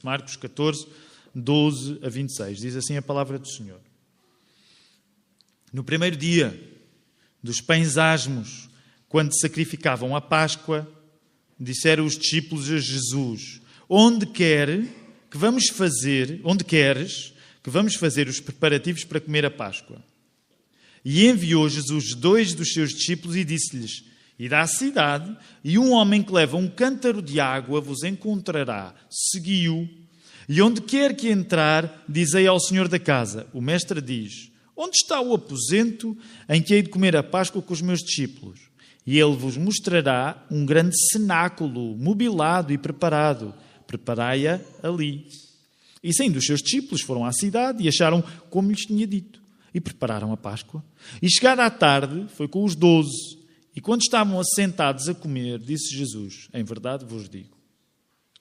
Marcos 14, 12 a 26. Diz assim a palavra do Senhor. No primeiro dia dos pães asmos, quando sacrificavam a Páscoa, disseram os discípulos a Jesus: onde queres que vamos fazer os preparativos para comer a Páscoa? E enviou Jesus 2 dos seus discípulos e disse-lhes: ide à cidade, e um homem que leva um cântaro de água vos encontrará. Segui-o. E onde quer que entrar, dizei ao senhor da casa: o mestre diz: onde está o aposento em que hei de comer a Páscoa com os meus discípulos? E ele vos mostrará um grande cenáculo, mobilado e preparado. Preparai-a ali. E saindo os seus discípulos, foram à cidade e acharam como lhes tinha dito. E prepararam a Páscoa. E chegada à tarde, foi com os 12. E quando estavam assentados a comer, disse Jesus: em verdade vos digo,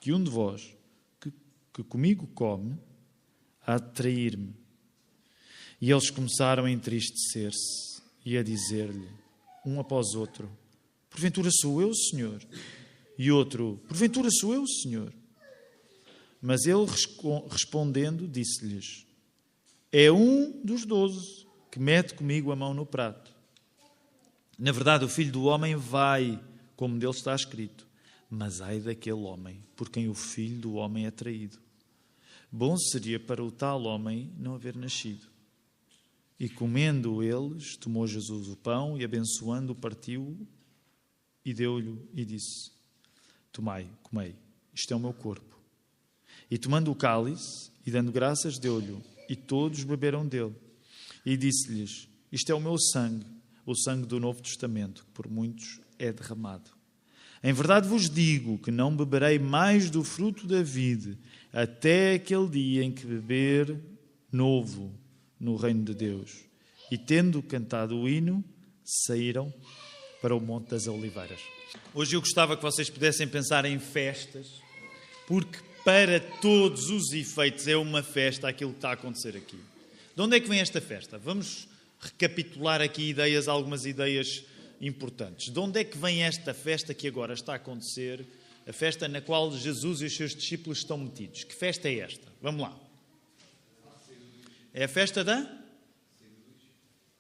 que um de vós que comigo come, há de trair-me. E eles começaram a entristecer-se e a dizer-lhe, um após outro: porventura sou eu, Senhor? E outro: porventura sou eu, Senhor? Mas ele, respondendo, disse-lhes: é um dos 12 que mete comigo a mão no prato. Na verdade, o Filho do Homem vai, como dele está escrito, mas ai daquele homem por quem o Filho do Homem é traído. Bom seria para o tal homem não haver nascido. E comendo eles, tomou Jesus o pão e, abençoando-o, partiu-o e deu-lhe e disse: tomai, comei, isto é o meu corpo. E tomando o cálice e dando graças, deu-lhe, e todos beberam dele. E disse-lhes: isto é o meu sangue, o sangue do Novo Testamento, que por muitos é derramado. Em verdade vos digo que não beberei mais do fruto da vide, até aquele dia em que beber novo no reino de Deus. E tendo cantado o hino, saíram para o Monte das Oliveiras. Hoje eu gostava que vocês pudessem pensar em festas, porque para todos os efeitos é uma festa aquilo que está a acontecer aqui. De onde é que vem esta festa? Vamos recapitular aqui algumas ideias importantes. De onde é que vem esta festa que agora está a acontecer? A festa na qual Jesus e os seus discípulos estão metidos. Que festa é esta? Vamos lá. É a festa da...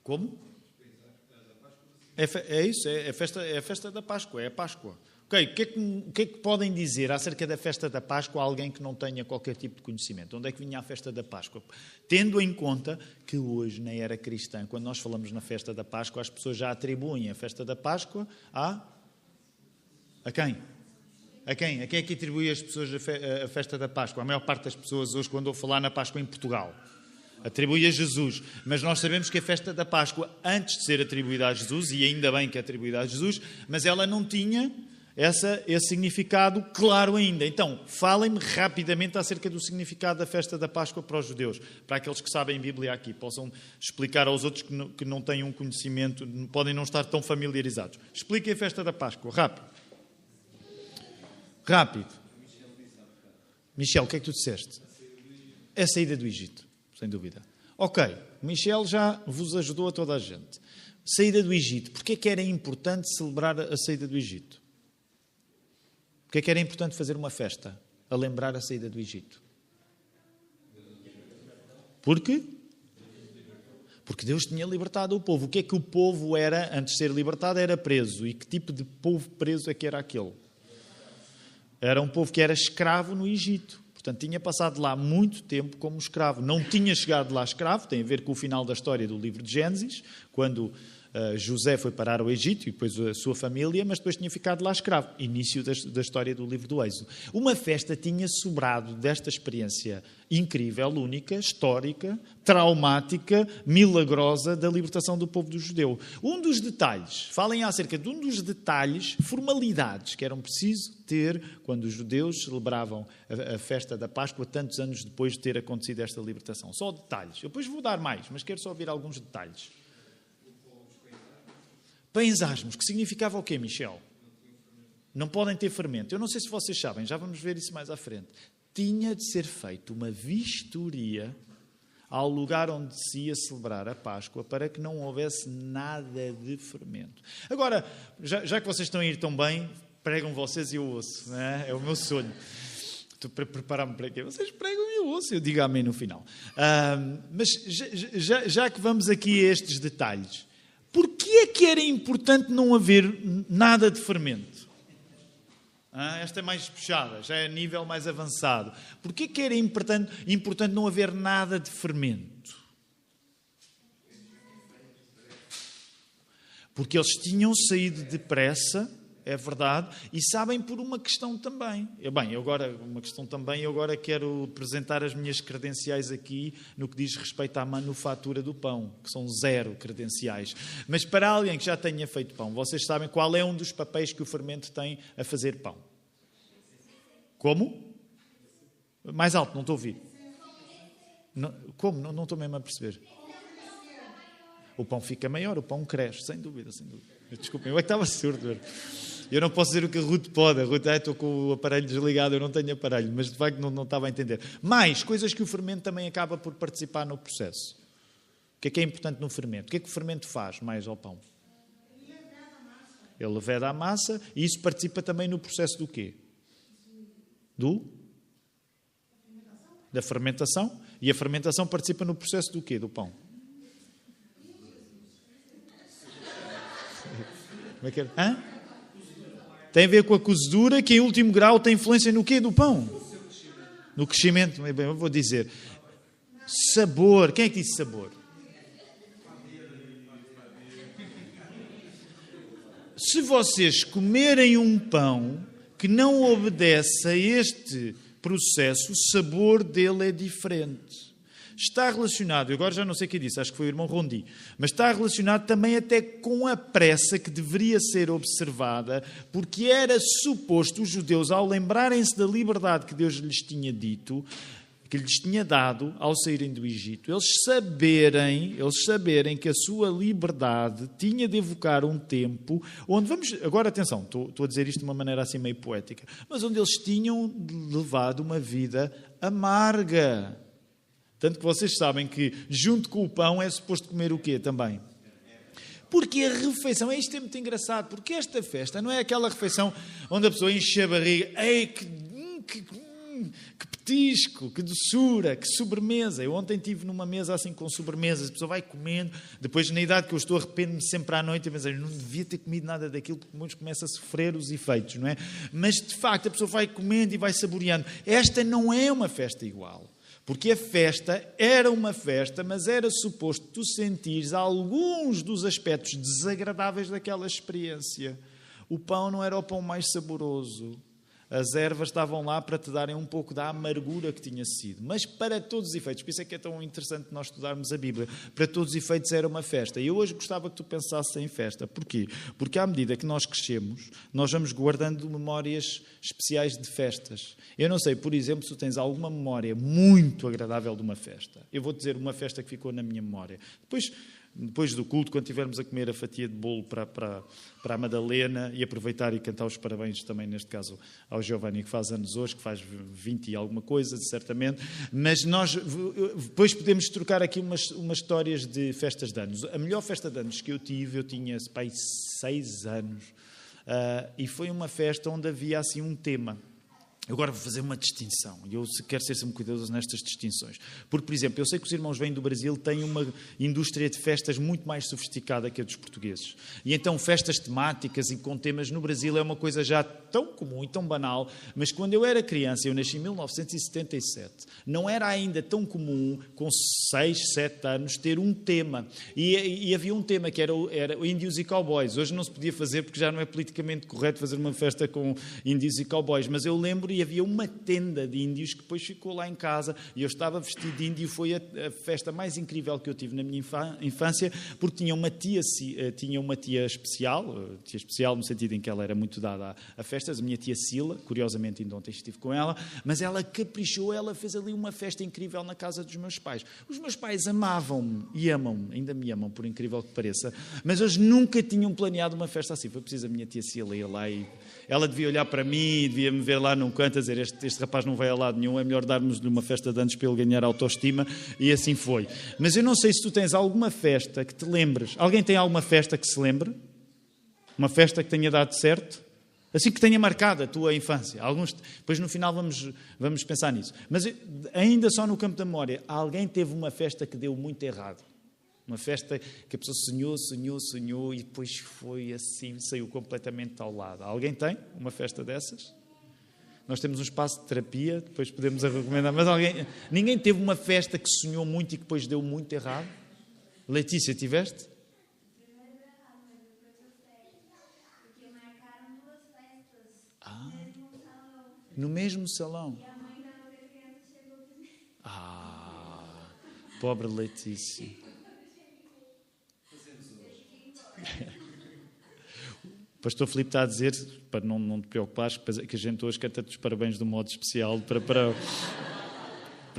Como? É isso, é a festa da Páscoa, é a Páscoa. Ok, o que é que podem dizer acerca da festa da Páscoa a alguém que não tenha qualquer tipo de conhecimento? Onde é que vinha a festa da Páscoa? Tendo em conta que hoje, na era cristã, quando nós falamos na festa da Páscoa, as pessoas já atribuem a festa da Páscoa a quem? A quem? A quem é que atribui as pessoas a festa da Páscoa? A maior parte das pessoas hoje, quando eu falar na Páscoa em Portugal, atribui a Jesus. Mas nós sabemos que a festa da Páscoa, antes de ser atribuída a Jesus, e ainda bem que é atribuída a Jesus, mas ela não tinha esse significado claro ainda. Então, falem-me rapidamente acerca do significado da festa da Páscoa para os judeus, para aqueles que sabem a Bíblia aqui, possam explicar aos outros que não têm um conhecimento, podem não estar tão familiarizados. Expliquem a festa da Páscoa, rápido. Rápido. Michel, o que é que tu disseste? É a saída do Egito, sem dúvida. Ok, Michel já vos ajudou a toda a gente. Saída do Egito. Porquê que era importante celebrar a saída do Egito? Porquê que era importante fazer uma festa a lembrar a saída do Egito? Por quê? Porque Deus tinha libertado o povo. O que é que o povo era, antes de ser libertado, era preso. E que tipo de povo preso é que era aquele? Era um povo que era escravo no Egito. Portanto, tinha passado lá muito tempo como escravo. Não tinha chegado lá escravo, tem a ver com o final da história do livro de Gênesis, quando José foi parar ao Egito e depois a sua família, mas depois tinha ficado lá escravo. Início da história do livro do Êxodo. Uma festa tinha sobrado desta experiência incrível, única, histórica, traumática, milagrosa da libertação do povo do judeu. Um dos detalhes, falem acerca de um dos detalhes, formalidades que eram preciso ter quando os judeus celebravam a festa da Páscoa tantos anos depois de ter acontecido esta libertação. Só detalhes. Eu depois vou dar mais, mas quero só ouvir alguns detalhes. Pães asmos, que significava o quê, Michel? Não podem ter fermento. Eu não sei se vocês sabem, já vamos ver isso mais à frente. Tinha de ser feita uma vistoria ao lugar onde se ia celebrar a Páscoa para que não houvesse nada de fermento. Agora, já que vocês estão a ir tão bem, pregam vocês e eu ouço, não é? É o meu sonho. Estou para preparar-me para quê? Vocês pregam e eu ouço, eu digo amém no final. Mas já que vamos aqui a estes detalhes, porquê é que era importante não haver nada de fermento? Esta é mais puxada, já é a nível mais avançado. Porquê que era importante não haver nada de fermento? Porque eles tinham saído depressa, é verdade, e sabem por uma questão também. Eu agora quero apresentar as minhas credenciais aqui no que diz respeito à manufatura do pão, que são 0 credenciais. Mas para alguém que já tenha feito pão, vocês sabem qual é um dos papéis que o fermento tem a fazer pão? Como? Mais alto, não estou a ouvir. Como? Não estou mesmo a perceber. O pão fica maior, o pão cresce, sem dúvida, sem dúvida. Desculpem, eu é que estava surdo. Eu não posso dizer o que a Ruth pode. A Ruth, estou com o aparelho desligado, eu não tenho aparelho, mas de facto não estava a entender. Mais coisas que o fermento também acaba por participar no processo. O que é importante no fermento? O que é que o fermento faz mais ao pão? Ele leveda a massa e isso participa também no processo do quê? Da fermentação. E a fermentação participa no processo do quê? Do pão. Como é que é? Tem a ver com a cozedura, que em último grau tem influência no quê? Do pão. No crescimento. Bem, eu vou dizer. Sabor. Quem é que disse sabor? Se vocês comerem um pão que não obedece a este processo, o sabor dele é diferente. Está relacionado, agora já não sei quem disse, acho que foi o irmão Rondi, mas está relacionado também até com a pressa que deveria ser observada, porque era suposto os judeus, ao lembrarem-se da liberdade que Deus lhes tinha dito, que lhes tinha dado ao saírem do Egito, eles saberem que a sua liberdade tinha de evocar um tempo onde agora atenção, estou a dizer isto de uma maneira assim meio poética, mas onde eles tinham levado uma vida amarga. Tanto que vocês sabem que, junto com o pão, é suposto comer o quê também? Porque a refeição, isto é muito engraçado, porque esta festa não é aquela refeição onde a pessoa enche a barriga, ei, que petisco, que doçura, que sobremesa. Eu ontem estive numa mesa assim com sobremesas, a pessoa vai comendo, depois na idade que eu estou arrependo-me sempre à noite, mas eu não devia ter comido nada daquilo, porque depois começa a sofrer os efeitos, não é? Mas de facto a pessoa vai comendo e vai saboreando. Esta não é uma festa igual. Porque a festa era uma festa, mas era suposto tu sentires alguns dos aspectos desagradáveis daquela experiência. O pão não era o pão mais saboroso. As ervas estavam lá para te darem um pouco da amargura que tinha sido. Mas para todos os efeitos, por isso é que é tão interessante nós estudarmos a Bíblia, para todos os efeitos era uma festa. E eu hoje gostava que tu pensasses em festa. Porquê? Porque à medida que nós crescemos, nós vamos guardando memórias especiais de festas. Eu não sei, por exemplo, se tu tens alguma memória muito agradável de uma festa. Eu vou dizer uma festa que ficou na minha memória. Depois do culto, quando estivermos a comer a fatia de bolo para a Madalena e aproveitar e cantar os parabéns também, neste caso, ao Giovanni, que faz anos hoje, que faz 20 e alguma coisa, certamente. Mas nós depois podemos trocar aqui umas histórias de festas de anos. A melhor festa de anos que eu tive, eu tinha 6 anos, e foi uma festa onde havia assim um tema. Agora vou fazer uma distinção, e eu quero ser sempre cuidadoso nestas distinções. Porque, por exemplo, eu sei que os irmãos vêm do Brasil, têm uma indústria de festas muito mais sofisticada que a dos portugueses. E então festas temáticas e com temas no Brasil é uma coisa já tão comum e tão banal, mas quando eu era criança, eu nasci em 1977, não era ainda tão comum, com 6, 7 anos, ter um tema. E havia um tema que era índios e cowboys. Hoje não se podia fazer porque já não é politicamente correto fazer uma festa com índios e cowboys, mas eu lembro e havia uma tenda de índios que depois ficou lá em casa e eu estava vestido de índio. Foi a festa mais incrível que eu tive na minha infância, porque tinha uma tia especial no sentido em que ela era muito dada a festas, a minha tia Sila, curiosamente ainda ontem estive com ela, mas ela caprichou, ela fez ali uma festa incrível na casa dos meus pais. Os meus pais amavam-me e amam-me, ainda me amam, por incrível que pareça, mas eles nunca tinham planeado uma festa assim. Foi preciso a minha tia Sila ir lá e ela devia olhar para mim, devia me ver lá num canto a dizer, este rapaz não vai a lado nenhum, é melhor darmos-lhe uma festa de anos para ele ganhar autoestima, e assim foi. Mas eu não sei se tu tens alguma festa que te lembres. Alguém tem alguma festa que se lembre? Uma festa que tenha dado certo? Assim que tenha marcado a tua infância. Depois no final vamos pensar nisso. Mas ainda só no campo da memória, alguém teve uma festa que deu muito errado. Uma festa que a pessoa sonhou e depois foi assim, saiu completamente ao lado. Alguém tem uma festa dessas? Nós temos um espaço de terapia, depois podemos recomendar. Mas ninguém teve uma festa que sonhou muito e que depois deu muito errado? Letícia, tiveste? No mesmo salão. Pobre Letícia. O pastor Filipe está a dizer, para não te preocupares, que a gente hoje canta-te os parabéns de um modo especial para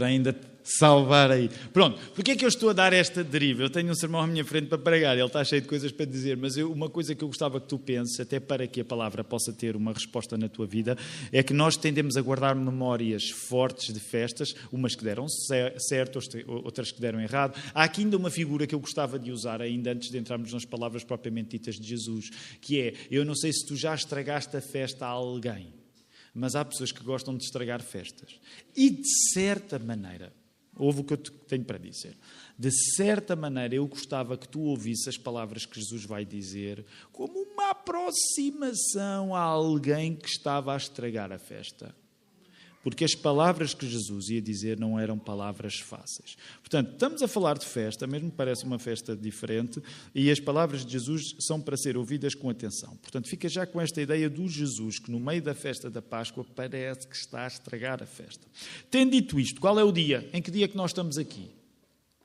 ainda salvar aí. Pronto, porque é que eu estou a dar esta deriva? Eu tenho um sermão à minha frente para pregar, ele está cheio de coisas para dizer, mas uma coisa que eu gostava que tu penses, até para que a palavra possa ter uma resposta na tua vida, é que nós tendemos a guardar memórias fortes de festas, umas que deram certo, outras que deram errado. Há aqui ainda uma figura que eu gostava de usar, ainda antes de entrarmos nas palavras propriamente ditas de Jesus, que é, eu não sei se tu já estragaste a festa a alguém, mas há pessoas que gostam de estragar festas. E de certa maneira, ouve o que eu tenho para dizer. De certa maneira, eu gostava que tu ouvisses as palavras que Jesus vai dizer como uma aproximação a alguém que estava a estragar a festa. Porque as palavras que Jesus ia dizer não eram palavras fáceis. Portanto, estamos a falar de festa, mesmo que pareça uma festa diferente, e as palavras de Jesus são para ser ouvidas com atenção. Portanto, fica já com esta ideia do Jesus, que no meio da festa da Páscoa parece que está a estragar a festa. Tendo dito isto, qual é o dia? Em que dia que nós estamos aqui?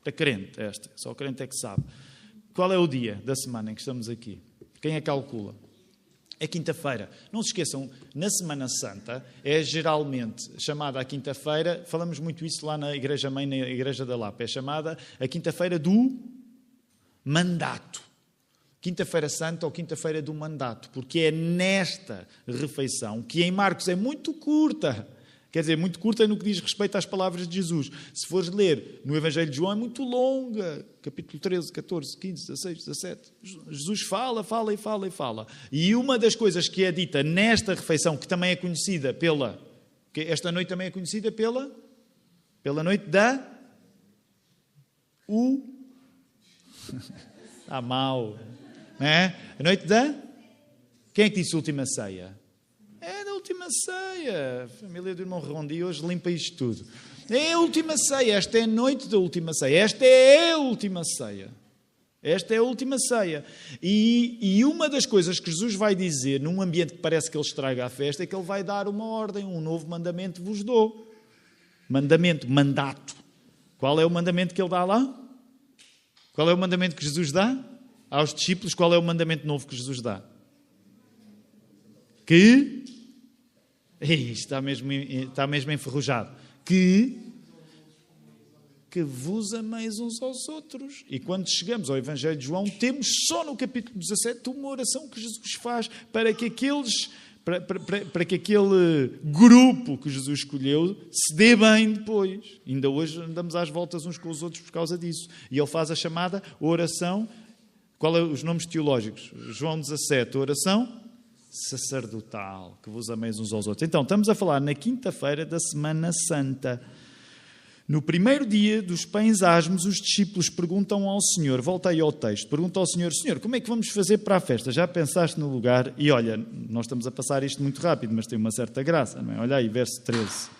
Para crente, só o crente é que sabe. Qual é o dia da semana em que estamos aqui? Quem é que calcula? É quinta-feira. Não se esqueçam, na Semana Santa é geralmente chamada a quinta-feira, falamos muito isso lá na Igreja-Mãe, na Igreja da Lapa, é chamada a quinta-feira do mandato. Quinta-feira Santa ou quinta-feira do mandato, porque é nesta refeição, que em Marcos é muito curta, quer dizer, muito curta no que diz respeito às palavras de Jesus. Se fores ler no Evangelho de João é muito longa, capítulo 13, 14, 15, 16, 17. Jesus fala. E uma das coisas que é dita nesta refeição, que também é conhecida que esta noite também é conhecida pela noite da... Está mal. Não é? A noite da... Quem é que disse última ceia? É da última ceia. A família do irmão Rondi hoje limpa isto tudo. É a última ceia. Esta é a noite da última ceia. Esta é a última ceia. Esta é a última ceia. E uma das coisas que Jesus vai dizer, num ambiente que parece que ele estraga a festa, é que ele vai dar uma ordem, um novo mandamento vos dou. Mandato. Qual é o mandamento que ele dá lá? Qual é o mandamento que Jesus dá aos discípulos? Qual é o mandamento novo que Jesus dá? Está mesmo enferrujado. Que vos ameis uns aos outros. E quando chegamos ao Evangelho de João, temos só no capítulo 17 uma oração que Jesus faz para que aquele grupo que Jesus escolheu se dê bem depois. Ainda hoje andamos às voltas uns com os outros por causa disso. E ele faz a chamada oração. Qual é os nomes teológicos? João 17, oração sacerdotal, que vos ameis uns aos outros. Então, estamos a falar na quinta-feira da Semana Santa. No primeiro dia dos pães asmos, os discípulos perguntam ao Senhor, volta aí ao texto, perguntam ao Senhor, Senhor, como é que vamos fazer para a festa? Já pensaste no lugar? E olha, nós estamos a passar isto muito rápido, mas tem uma certa graça, não é? Olha aí, verso 13.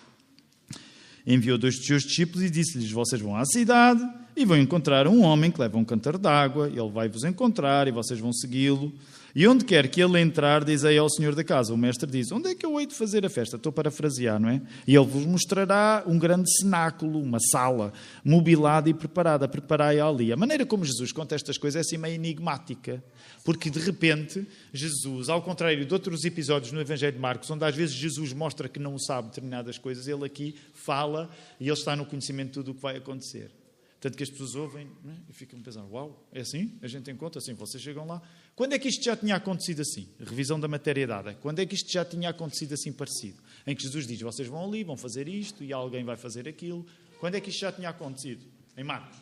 Enviou 2 dos seus discípulos e disse-lhes, vocês vão à cidade e vão encontrar um homem que leva um cântaro de água, ele vai vos encontrar e vocês vão segui-lo. E onde quer que ele entrar, dizei ao senhor da casa. O mestre diz, onde é que eu hei de fazer a festa? Estou a parafrasear, não é? E ele vos mostrará um grande cenáculo, uma sala, mobilada e preparada. Preparai-a ali. A maneira como Jesus conta estas coisas é assim meio enigmática. Porque, de repente, Jesus, ao contrário de outros episódios no Evangelho de Marcos, onde às vezes Jesus mostra que não sabe determinadas coisas, ele aqui fala e ele está no conhecimento de tudo o que vai acontecer. Tanto que as pessoas ouvem, não é? E ficam pensando, uau, é assim? A gente encontra assim, vocês chegam lá. Quando é que isto já tinha acontecido assim? Revisão da matéria dada. Quando é que isto já tinha acontecido assim parecido? Em que Jesus diz, vocês vão ali, vão fazer isto e alguém vai fazer aquilo. Quando é que isto já tinha acontecido? Em Marcos.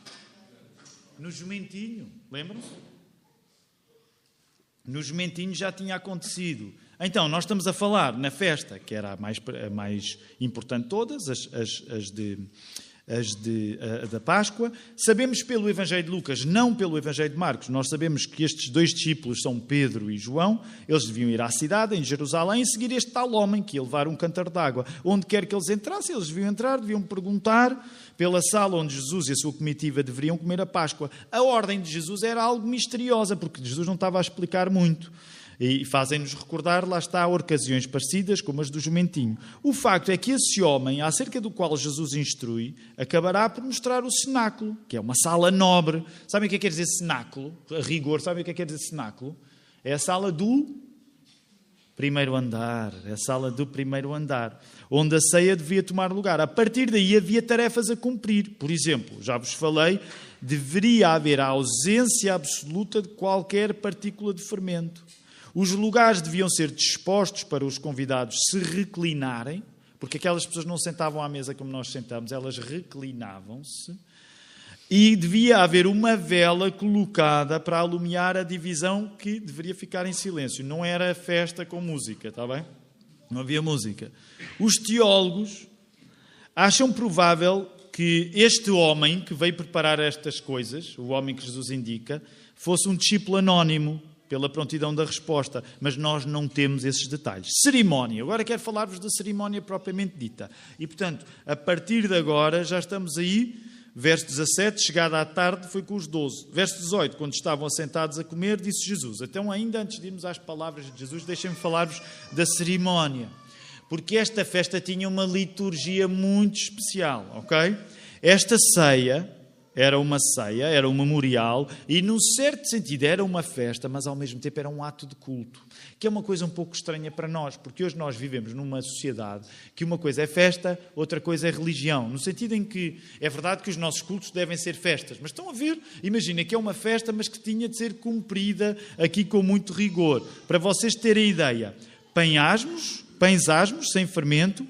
No jumentinho, lembram-se? no jumentinho já tinha acontecido. Então, nós estamos a falar na festa, que era a mais importante de todas, a da Páscoa. Sabemos pelo Evangelho de Lucas, não pelo Evangelho de Marcos, nós sabemos que estes 2 discípulos são Pedro e João. Eles deviam ir à cidade, em Jerusalém, e seguir este tal homem que ia levar um cântaro de água. Onde quer que eles entrassem, eles deviam entrar, deviam perguntar pela sala onde Jesus e a sua comitiva deveriam comer a Páscoa. A ordem de Jesus era algo misteriosa, porque Jesus não estava a explicar muito. E fazem-nos recordar, lá está, ocasiões parecidas como as do jumentinho. O facto é que esse homem, acerca do qual Jesus instrui, acabará por mostrar o cenáculo, que é uma sala nobre. Sabem o que quer dizer cenáculo? A rigor, sabem o que quer dizer cenáculo? É a sala do primeiro andar. É a sala do primeiro andar, onde a ceia devia tomar lugar. A partir daí havia tarefas a cumprir. Por exemplo, já vos falei, deveria haver a ausência absoluta de qualquer partícula de fermento. Os lugares deviam ser dispostos para os convidados se reclinarem, porque aquelas pessoas não sentavam à mesa como nós sentamos, elas reclinavam-se. E devia haver uma vela colocada para alumiar a divisão que deveria ficar em silêncio. Não era festa com música, está bem? Não havia música. Os teólogos acham provável que este homem que veio preparar estas coisas, o homem que Jesus indica, fosse um discípulo anónimo, pela prontidão da resposta, mas nós não temos esses detalhes. Cerimónia. Agora quero falar-vos da cerimónia propriamente dita. E, portanto, a partir de agora, já estamos aí, verso 17, chegada à tarde, foi com os 12. Verso 18, quando estavam assentados a comer, disse Jesus. Então, ainda antes de irmos às palavras de Jesus, deixem-me falar-vos da cerimónia. Porque esta festa tinha uma liturgia muito especial, ok? Esta ceia era uma ceia, era um memorial e, num certo sentido, era uma festa, mas ao mesmo tempo era um ato de culto, que é uma coisa um pouco estranha para nós, porque hoje nós vivemos numa sociedade que uma coisa é festa, outra coisa é religião, no sentido em que é verdade que os nossos cultos devem ser festas, mas estão a ver, imagina que é uma festa, mas que tinha de ser cumprida aqui com muito rigor. Para vocês terem ideia, pães asmos, sem fermento,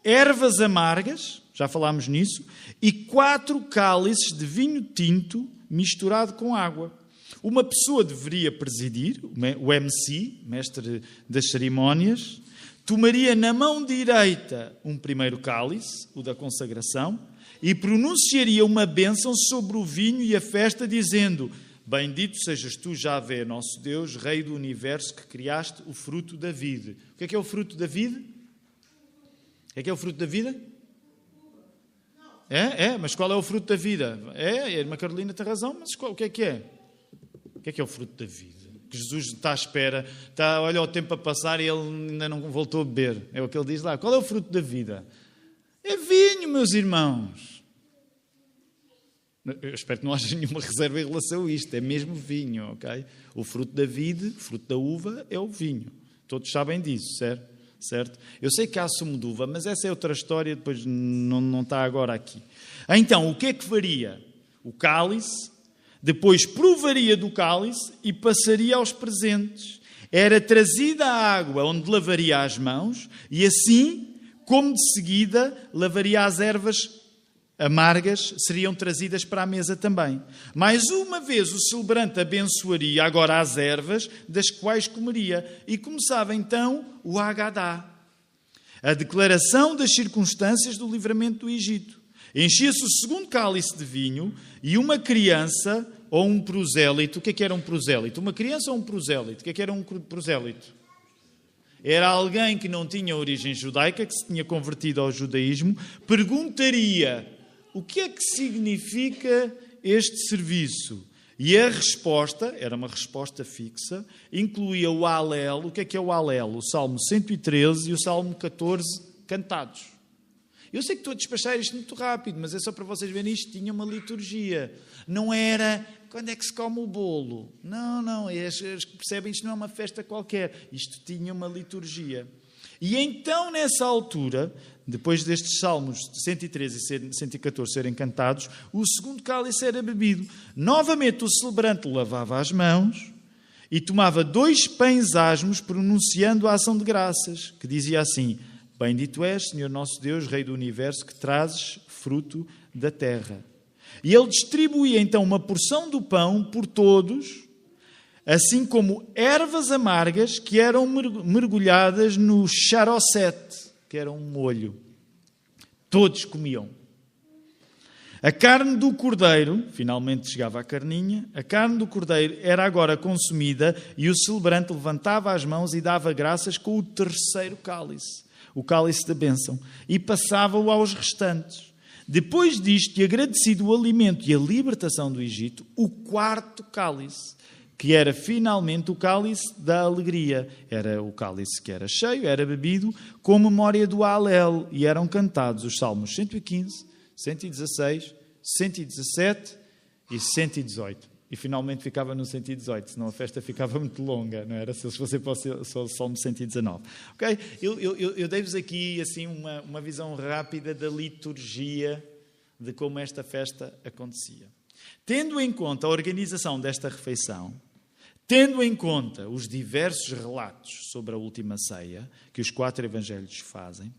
ervas amargas, já falámos nisso, e 4 cálices de vinho tinto misturado com água. Uma pessoa deveria presidir, o MC, mestre das cerimónias, tomaria na mão direita um primeiro cálice, o da consagração, e pronunciaria uma bênção sobre o vinho e a festa, dizendo: bendito sejas tu, Javé, nosso Deus, Rei do universo, que criaste o fruto da vide. O que é o fruto da vide? O que é o fruto da vida? Mas qual é o fruto da vida? A irmã Carolina tem razão, mas o que é? O que é o fruto da vida? Que Jesus está à espera, olha o tempo a passar e ele ainda não voltou a beber. É o que ele diz lá. Qual é o fruto da vida? É vinho, meus irmãos. Eu espero que não haja nenhuma reserva em relação a isto. É mesmo vinho, ok? O fruto da vide, o fruto da uva é o vinho. Todos sabem disso, certo? Eu sei que há sumo de uva, mas essa é outra história, depois não está agora aqui. Então, o que é que faria? O cálice, depois provaria do cálice e passaria aos presentes. Era trazida a água onde lavaria as mãos e assim, como de seguida, lavaria as ervas amargas, seriam trazidas para a mesa também. Mais uma vez o celebrante abençoaria agora as ervas das quais comeria e começava então o Agadá, a declaração das circunstâncias do livramento do Egito. Enchia-se o segundo cálice de vinho e uma criança ou um prosélito. O que era um prosélito? Uma criança ou um prosélito? O que era um prosélito? Era alguém que não tinha origem judaica, que se tinha convertido ao judaísmo, perguntaria: o que é que significa este serviço? E a resposta, era uma resposta fixa, incluía o Alel. O que é o Alel? O Salmo 113 e o Salmo 14 cantados. Eu sei que estou a despachar isto muito rápido, mas é só para vocês verem, isto tinha uma liturgia. Não era quando é que se come o bolo. Não, percebem, isto não é uma festa qualquer. Isto tinha uma liturgia. E então, nessa altura, depois destes salmos 113 e 114 serem cantados, o segundo cálice era bebido. Novamente o celebrante lavava as mãos e tomava 2 pães asmos, pronunciando a ação de graças, que dizia assim: bendito és, Senhor nosso Deus, Rei do universo, que trazes fruto da terra. E ele distribuía então uma porção do pão por todos, assim como ervas amargas que eram mergulhadas no charocete, que era um molho. Todos comiam. A carne do cordeiro, finalmente chegava a carninha, a carne do cordeiro era agora consumida e o celebrante levantava as mãos e dava graças com o terceiro cálice, o cálice da bênção, e passava-o aos restantes. Depois disto, e agradecido o alimento e a libertação do Egito, o quarto cálice, que era finalmente o cálice da alegria. Era o cálice que era cheio, era bebido com memória do Alel, e eram cantados os salmos 115, 116, 117 e 118. E finalmente ficava no 118, senão a festa ficava muito longa, não era? Se eles fossem para o Salmo 119. Okay? Eu dei-vos aqui assim, uma visão rápida da liturgia de como esta festa acontecia. Tendo em conta a organização desta refeição, tendo em conta os diversos relatos sobre a última ceia, que os 4 evangelhos fazem,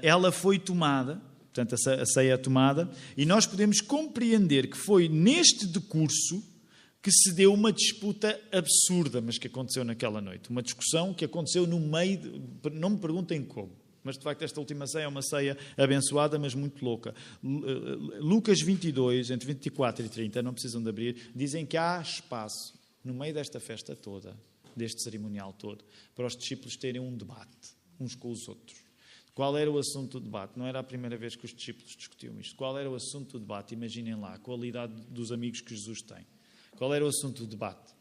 ela foi tomada, portanto a ceia é tomada, e nós podemos compreender que foi neste decurso que se deu uma disputa absurda, mas que aconteceu naquela noite. Uma discussão que aconteceu no meio, não me perguntem como, mas de facto esta última ceia é uma ceia abençoada, mas muito louca. Lucas 22, entre 24 e 30, não precisam de abrir, dizem que há espaço no meio desta festa toda, deste cerimonial todo, para os discípulos terem um debate uns com os outros. Qual era o assunto do debate? Não era a primeira vez que os discípulos discutiam isto. Qual era o assunto do debate? Imaginem lá a qualidade dos amigos que Jesus tem. Qual era o assunto do debate?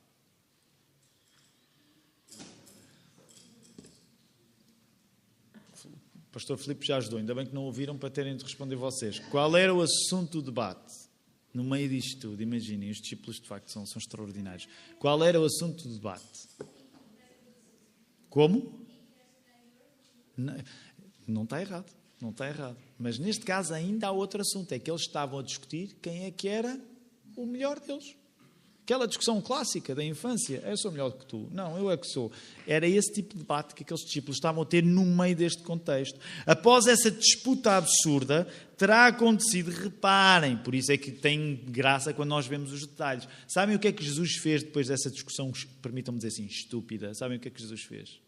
O pastor Filipe já ajudou, ainda bem que não ouviram para terem de responder vocês. Qual era o assunto do debate? No meio disto tudo, imaginem, os discípulos de facto são extraordinários. Qual era o assunto do debate? Como? Não está errado, não está errado. Mas neste caso ainda há outro assunto, é que eles estavam a discutir quem é que era o melhor deles. Aquela discussão clássica da infância, eu sou melhor que tu. Não, eu é que sou. Era esse tipo de debate que aqueles discípulos estavam a ter no meio deste contexto. Após essa disputa absurda, terá acontecido, reparem, por isso é que tem graça quando nós vemos os detalhes. Sabem o que é que Jesus fez depois dessa discussão, permitam-me dizer assim, estúpida? Sabem o que é que Jesus fez?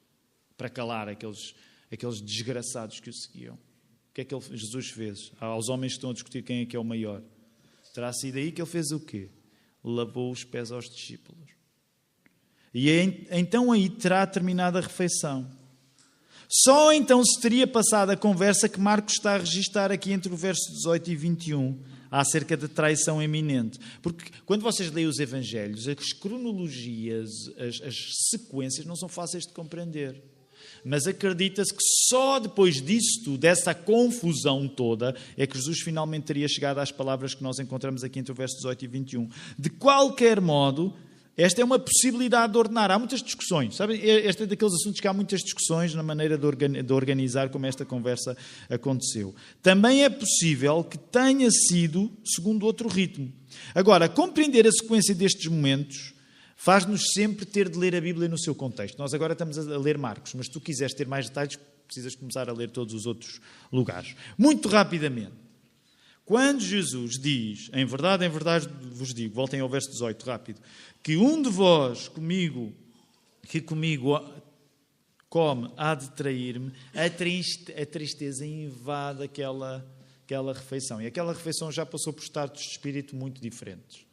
Para calar aqueles desgraçados que o seguiam. O que é que Jesus fez aos homens que estão a discutir quem é que é o maior? Terá sido aí que ele fez o quê? Lavou os pés aos discípulos. E então aí terá terminado a refeição. Só então se teria passado a conversa que Marcos está a registrar aqui entre o verso 18 e 21, acerca da traição iminente. Porque quando vocês leem os evangelhos, as cronologias, as sequências não são fáceis de compreender. Mas acredita-se que só depois disso tudo, dessa confusão toda, é que Jesus finalmente teria chegado às palavras que nós encontramos aqui entre o verso 18 e 21. De qualquer modo, esta é uma possibilidade de ordenar. Há muitas discussões, sabem? Este é daqueles assuntos que há muitas discussões na maneira de organizar como esta conversa aconteceu. Também é possível que tenha sido segundo outro ritmo. Agora, compreender a sequência destes momentos faz-nos sempre ter de ler a Bíblia no seu contexto. Nós agora estamos a ler Marcos, mas se tu quiseres ter mais detalhes, precisas começar a ler todos os outros lugares. Muito rapidamente. Quando Jesus diz, em verdade vos digo, voltem ao verso 18, rápido, que um de vós que comigo come há de trair-me, a tristeza invade aquela refeição. E aquela refeição já passou por estados de espírito muito diferentes.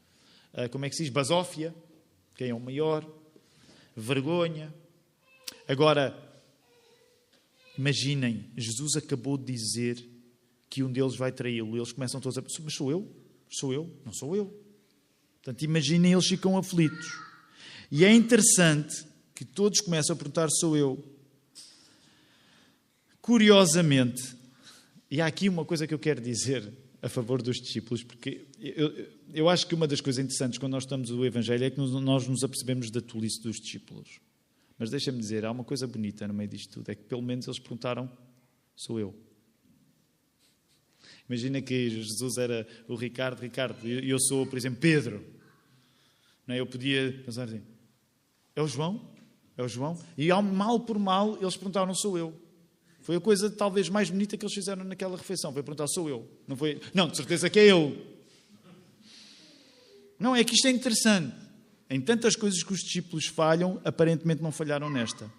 Como é que se diz? Basófia. Quem é o maior? Vergonha. Agora, imaginem, Jesus acabou de dizer que um deles vai traí-lo. Eles começam todos a pensar, mas sou eu? Sou eu? Não sou eu. Portanto, imaginem, eles ficam aflitos. E é interessante que todos começam a perguntar, sou eu? Curiosamente, e há aqui uma coisa que eu quero dizer a favor dos discípulos, porque eu acho que uma das coisas interessantes quando nós estamos no Evangelho é que nós nos apercebemos da tolice dos discípulos. Mas deixa-me dizer, há uma coisa bonita no meio disto tudo, é que pelo menos eles perguntaram, sou eu? Imagina que Jesus era o Ricardo, e eu sou, por exemplo, Pedro. Não é? Eu podia pensar assim, é o João? É o João? E ao mal por mal eles perguntaram, sou eu? Foi a coisa talvez mais bonita que eles fizeram naquela refeição. Foi perguntar, sou eu? Não foi? Não, de certeza que é eu. Não, é que isto é interessante. Em tantas coisas que os discípulos falham, aparentemente não falharam nesta.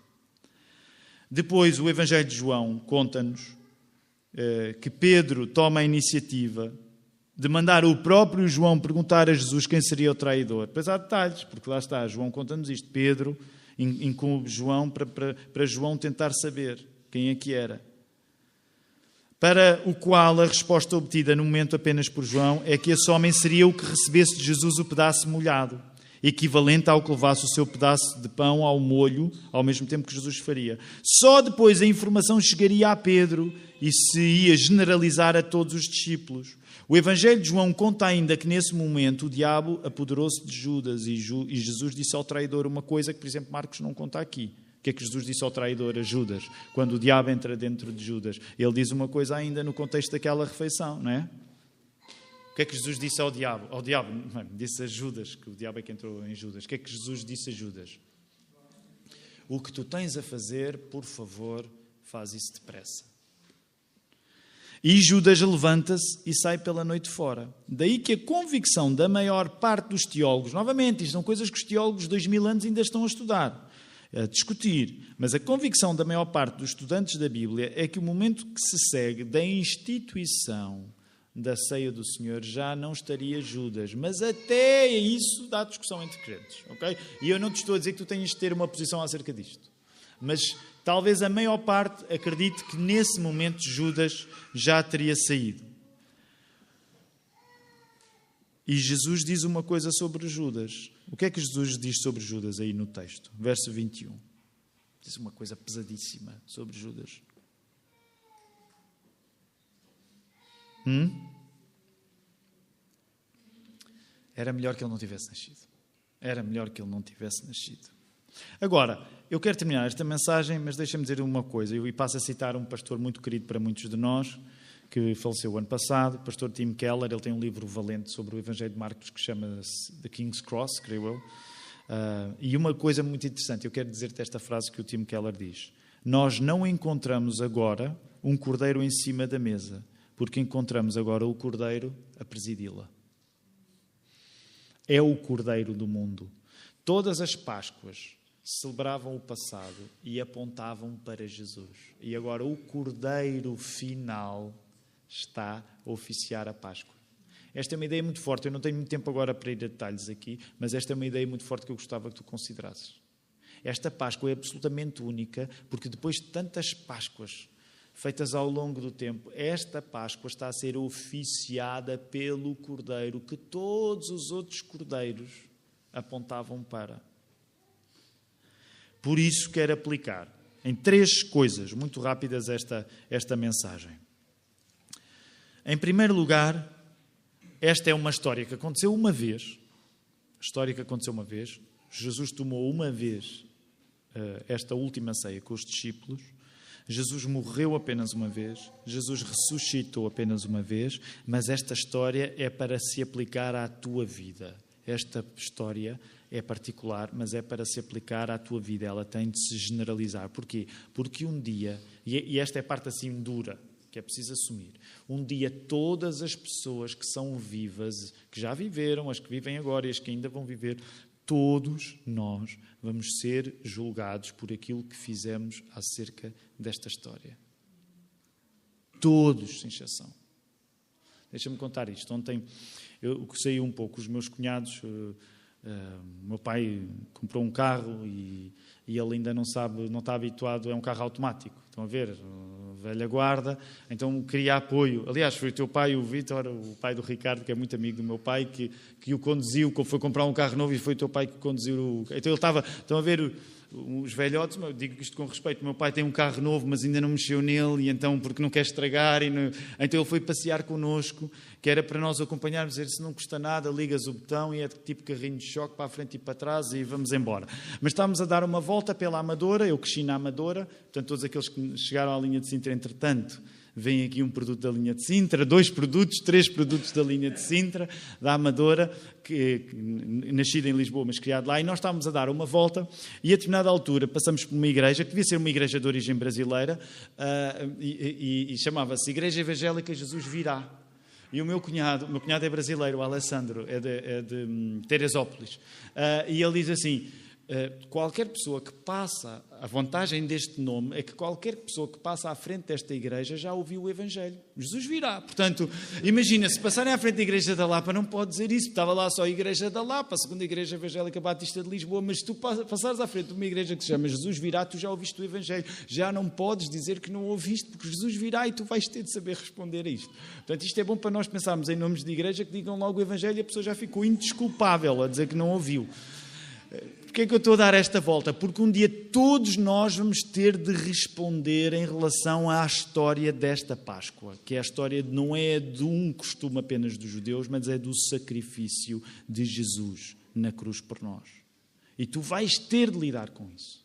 Depois, o Evangelho de João conta-nos que Pedro toma a iniciativa de mandar o próprio João perguntar a Jesus quem seria o traidor. Depois há detalhes, porque lá está, João conta-nos isto. Pedro incumbe João para João tentar saber quem é que era. Para o qual a resposta obtida no momento apenas por João é que esse homem seria o que recebesse de Jesus o pedaço molhado, equivalente ao que levasse o seu pedaço de pão ao molho, ao mesmo tempo que Jesus faria. Só depois a informação chegaria a Pedro e se ia generalizar a todos os discípulos. O Evangelho de João conta ainda que nesse momento o diabo apoderou-se de Judas e Jesus disse ao traidor uma coisa que, por exemplo, Marcos não conta aqui. O que é que Jesus disse ao traidor, a Judas, quando o diabo entra dentro de Judas? Ele diz uma coisa ainda no contexto daquela refeição, não é? O que é que Jesus disse ao diabo? Ao diabo, disse a Judas, que o diabo é que entrou em Judas. O que é que Jesus disse a Judas? O que tu tens a fazer, por favor, faz isso depressa. E Judas levanta-se e sai pela noite fora. Daí que a convicção da maior parte dos teólogos, novamente, isto são coisas que os teólogos de 2000 anos ainda estão a estudar, a discutir, mas a convicção da maior parte dos estudantes da Bíblia é que o momento que se segue da instituição da ceia do Senhor já não estaria Judas, mas até isso dá discussão entre crentes, ok? E eu não te estou a dizer que tu tenhas de ter uma posição acerca disto, mas talvez a maior parte acredite que nesse momento Judas já teria saído. E Jesus diz uma coisa sobre Judas. O que é que Jesus diz sobre Judas aí no texto? Verso 21. Diz uma coisa pesadíssima sobre Judas. Era melhor que ele não tivesse nascido. Era melhor que ele não tivesse nascido. Agora, eu quero terminar esta mensagem, mas deixa-me dizer uma coisa. Eu passo a citar um pastor muito querido para muitos de nós, que faleceu o ano passado, o pastor Tim Keller. Ele tem um livro valente sobre o Evangelho de Marcos que chama-se The King's Cross, creio eu. E uma coisa muito interessante, eu quero dizer-te esta frase que o Tim Keller diz. Nós não encontramos agora um cordeiro em cima da mesa, porque encontramos agora o cordeiro a presidi-la. É o cordeiro do mundo. Todas as Páscoas celebravam o passado e apontavam para Jesus. E agora o cordeiro final está a oficiar a Páscoa. Esta é uma ideia muito forte. Eu não tenho muito tempo agora para ir a detalhes aqui, mas esta é uma ideia muito forte que eu gostava que tu considerasses. Esta Páscoa é absolutamente única, porque depois de tantas Páscoas feitas ao longo do tempo, esta Páscoa está a ser oficiada pelo Cordeiro que todos os outros cordeiros apontavam para. Por isso quero aplicar em 3 coisas muito rápidas esta mensagem. Em primeiro lugar, esta é uma história que aconteceu uma vez. História que aconteceu uma vez. Jesus tomou uma vez esta última ceia com os discípulos. Jesus morreu apenas uma vez. Jesus ressuscitou apenas uma vez. Mas esta história é para se aplicar à tua vida. Esta história é particular, mas é para se aplicar à tua vida. Ela tem de se generalizar. Porquê? Porque um dia, e esta é a parte assim dura, que é preciso assumir. Um dia todas as pessoas que são vivas, que já viveram, as que vivem agora e as que ainda vão viver, todos nós vamos ser julgados por aquilo que fizemos acerca desta história. Todos, sem exceção. Deixa-me contar isto. Ontem eu saí um pouco, os meus cunhados, meu pai comprou um carro e ele ainda não sabe, não está habituado, é um carro automático. Estão a ver? Velha guarda. Então queria apoio. Aliás, foi o teu pai, o Vítor, o pai do Ricardo, que é muito amigo do meu pai, que o conduziu, foi comprar um carro novo e foi o teu pai que conduziu. Então ele estava, estão a ver os velhotes, eu digo isto com respeito, o meu pai tem um carro novo, mas ainda não mexeu nele, e então, porque não quer estragar, então ele foi passear connosco, que era para nós acompanharmos, dizer, se não custa nada, ligas o botão e é tipo carrinho de choque para a frente e para trás e vamos embora. Mas estávamos a dar uma volta pela Amadora, eu cresci na Amadora, portanto todos aqueles que chegaram à linha de Sintra, entretanto, vem aqui um produto da linha de Sintra, 2 produtos, 3 produtos da linha de Sintra, da Amadora, que nascido em Lisboa, mas criado lá, e nós estávamos a dar uma volta, e a determinada altura passamos por uma igreja, que devia ser uma igreja de origem brasileira, e chamava-se Igreja Evangélica Jesus Virá. E o meu cunhado é brasileiro, o Alessandro, é de Teresópolis. E ele diz assim, qualquer pessoa que passa, a vantagem deste nome é que qualquer pessoa que passa à frente desta igreja já ouviu o Evangelho. Jesus virá. Portanto, imagina, se passarem à frente da Igreja da Lapa, não pode dizer isso. Estava lá só a Igreja da Lapa, a segunda Igreja Evangélica Batista de Lisboa, mas se tu passares à frente de uma igreja que se chama Jesus virá, tu já ouviste o Evangelho. Já não podes dizer que não ouviste, porque Jesus virá e tu vais ter de saber responder a isto. Portanto, isto é bom para nós pensarmos em nomes de igreja que digam logo o Evangelho e a pessoa já ficou indesculpável a dizer que não ouviu. Porquê é que eu estou a dar esta volta? Porque um dia todos nós vamos ter de responder em relação à história desta Páscoa, que é a história não é de um costume apenas dos judeus, mas é do sacrifício de Jesus na cruz por nós. E tu vais ter de lidar com isso.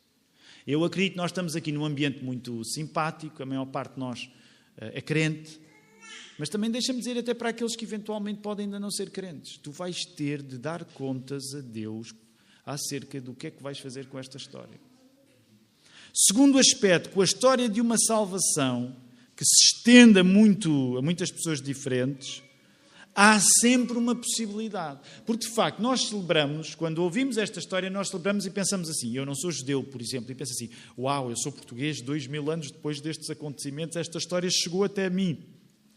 Eu acredito que nós estamos aqui num ambiente muito simpático, a maior parte de nós é crente, mas também deixa-me dizer até para aqueles que eventualmente podem ainda não ser crentes. Tu vais ter de dar contas a Deus acerca do que é que vais fazer com esta história. Segundo aspecto, com a história de uma salvação que se estenda muito a muitas pessoas diferentes, há sempre uma possibilidade. Porque, de facto, nós celebramos, quando ouvimos esta história, nós celebramos e pensamos assim, eu não sou judeu, por exemplo, e penso assim, uau, eu sou português, 2000 anos depois destes acontecimentos, esta história chegou até mim.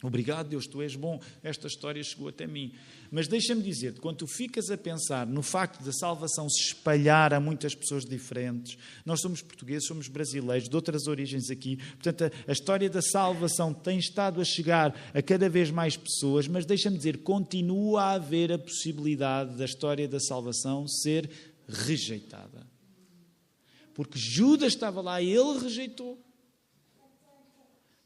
Obrigado, Deus, tu és bom, esta história chegou até mim. Mas deixa-me dizer-te, quando tu ficas a pensar no facto da salvação se espalhar a muitas pessoas diferentes, nós somos portugueses, somos brasileiros, de outras origens aqui, portanto a história da salvação tem estado a chegar a cada vez mais pessoas, mas deixa-me dizer, continua a haver a possibilidade da história da salvação ser rejeitada. Porque Judas estava lá e ele rejeitou.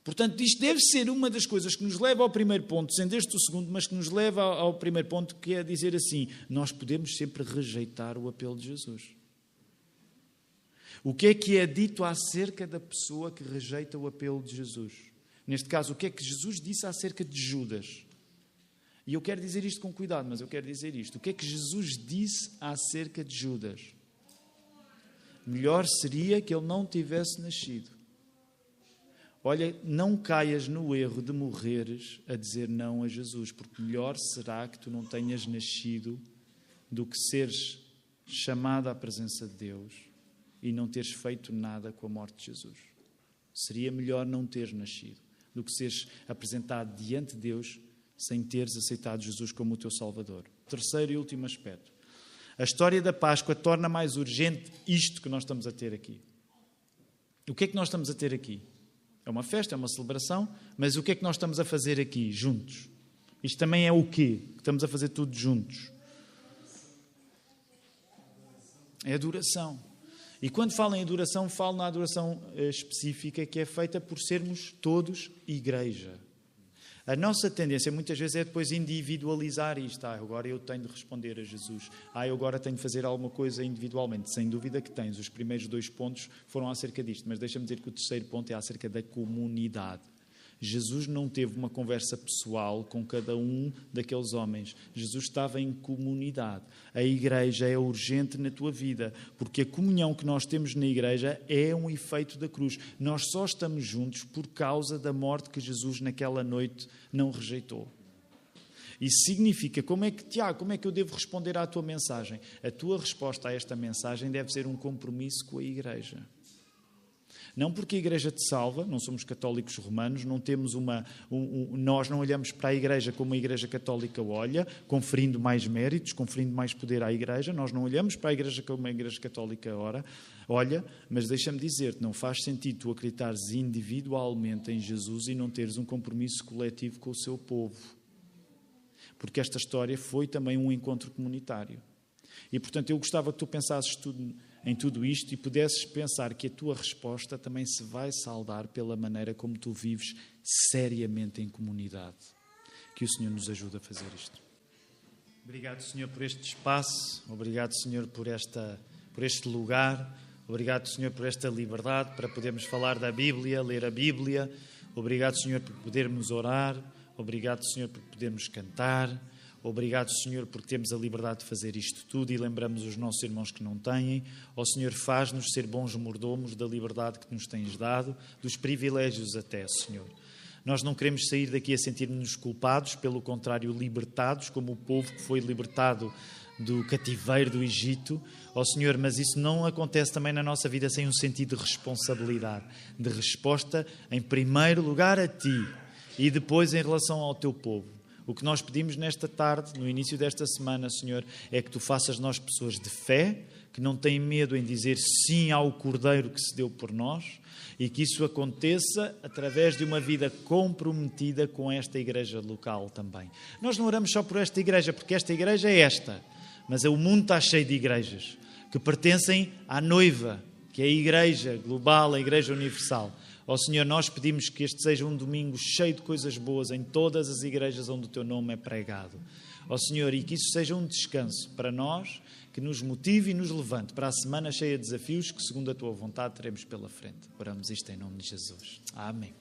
Portanto, isto deve ser uma das coisas que nos leva ao primeiro ponto, sendo este o segundo, mas que nos leva ao primeiro ponto, que é dizer assim, nós podemos sempre rejeitar o apelo de Jesus. O que é dito acerca da pessoa que rejeita o apelo de Jesus? Neste caso, o que é que Jesus disse acerca de Judas? E eu quero dizer isto com cuidado, mas eu quero dizer isto. O que é que Jesus disse acerca de Judas? Melhor seria que ele não tivesse nascido. Olha, não caias no erro de morreres a dizer não a Jesus, porque melhor será que tu não tenhas nascido do que seres chamado à presença de Deus e não teres feito nada com a morte de Jesus. Seria melhor não teres nascido do que seres apresentado diante de Deus sem teres aceitado Jesus como o teu Salvador. Terceiro e último aspecto. A história da Páscoa torna mais urgente isto que nós estamos a ter aqui. O que é que nós estamos a ter aqui? É uma festa, é uma celebração, mas o que é que nós estamos a fazer aqui, juntos? Isto também é o quê? Estamos a fazer tudo juntos. É adoração. E quando falo em adoração, falo na adoração específica que é feita por sermos todos igreja. A nossa tendência muitas vezes é depois individualizar isto. Agora eu tenho de responder a Jesus. Eu agora tenho de fazer alguma coisa individualmente. Sem dúvida que tens. Os primeiros 2 pontos foram acerca disto. Mas deixa-me dizer que o terceiro ponto é acerca da comunidade. Jesus não teve uma conversa pessoal com cada um daqueles homens. Jesus estava em comunidade. A igreja é urgente na tua vida, porque a comunhão que nós temos na igreja é um efeito da cruz. Nós só estamos juntos por causa da morte que Jesus naquela noite não rejeitou. Isso significa, Tiago, como é que eu devo responder à tua mensagem? A tua resposta a esta mensagem deve ser um compromisso com a igreja. Não porque a Igreja te salva, não somos católicos romanos, não temos nós não olhamos para a Igreja como a Igreja Católica olha, conferindo mais méritos, conferindo mais poder à Igreja. Nós não olhamos para a Igreja como a Igreja Católica olha, mas deixa-me dizer-te, não faz sentido tu acreditares individualmente em Jesus e não teres um compromisso coletivo com o seu povo. Porque esta história foi também um encontro comunitário. E, portanto, eu gostava que tu pensasses em tudo isto e pudesses pensar que a tua resposta também se vai saldar pela maneira como tu vives seriamente em comunidade. Que o Senhor nos ajude a fazer isto. Obrigado, Senhor, por este espaço. Obrigado, Senhor, por este lugar. Obrigado, Senhor, por esta liberdade para podermos falar da Bíblia, ler a Bíblia. Obrigado, Senhor, por podermos orar. Obrigado, Senhor, por podermos cantar. Obrigado, Senhor, porque temos a liberdade de fazer isto tudo e lembramos os nossos irmãos que não têm. Ó Senhor, faz-nos ser bons mordomos da liberdade que nos tens dado, dos privilégios até, Senhor. Nós não queremos sair daqui a sentir-nos culpados, pelo contrário, libertados, como o povo que foi libertado do cativeiro do Egito. Ó Senhor, mas isso não acontece também na nossa vida sem um sentido de responsabilidade, de resposta, em primeiro lugar a Ti e depois em relação ao Teu povo. O que nós pedimos nesta tarde, no início desta semana, Senhor, é que Tu faças de nós pessoas de fé, que não têm medo em dizer sim ao Cordeiro que se deu por nós, e que isso aconteça através de uma vida comprometida com esta igreja local também. Nós não oramos só por esta igreja, porque esta igreja é esta, mas o mundo está cheio de igrejas que pertencem à noiva, que é a igreja global, a igreja universal. Ó Senhor, nós pedimos que este seja um domingo cheio de coisas boas em todas as igrejas onde o Teu nome é pregado. Ó Senhor, e que isso seja um descanso para nós, que nos motive e nos levante para a semana cheia de desafios que, segundo a Tua vontade, teremos pela frente. Oramos isto em nome de Jesus. Amém.